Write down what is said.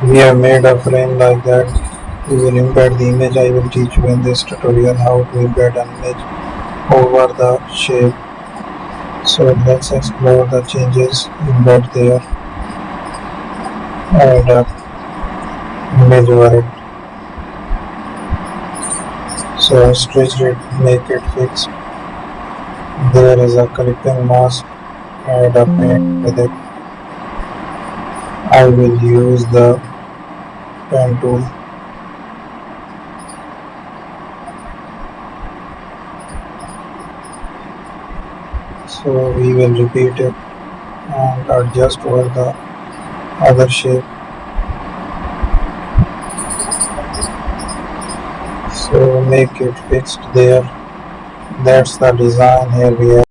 We have made a frame like that. We will embed the image. I will teach you in this tutorial how to embed an image over the shape. So let's explore the changes. Embed there. Add a image over it. So stretch it, make it fixed. There is a clipping mask. Add a paint with it. I will use the pen tool. So we will repeat it and adjust over the other shape. So make it fixed there. That's the design. Here we have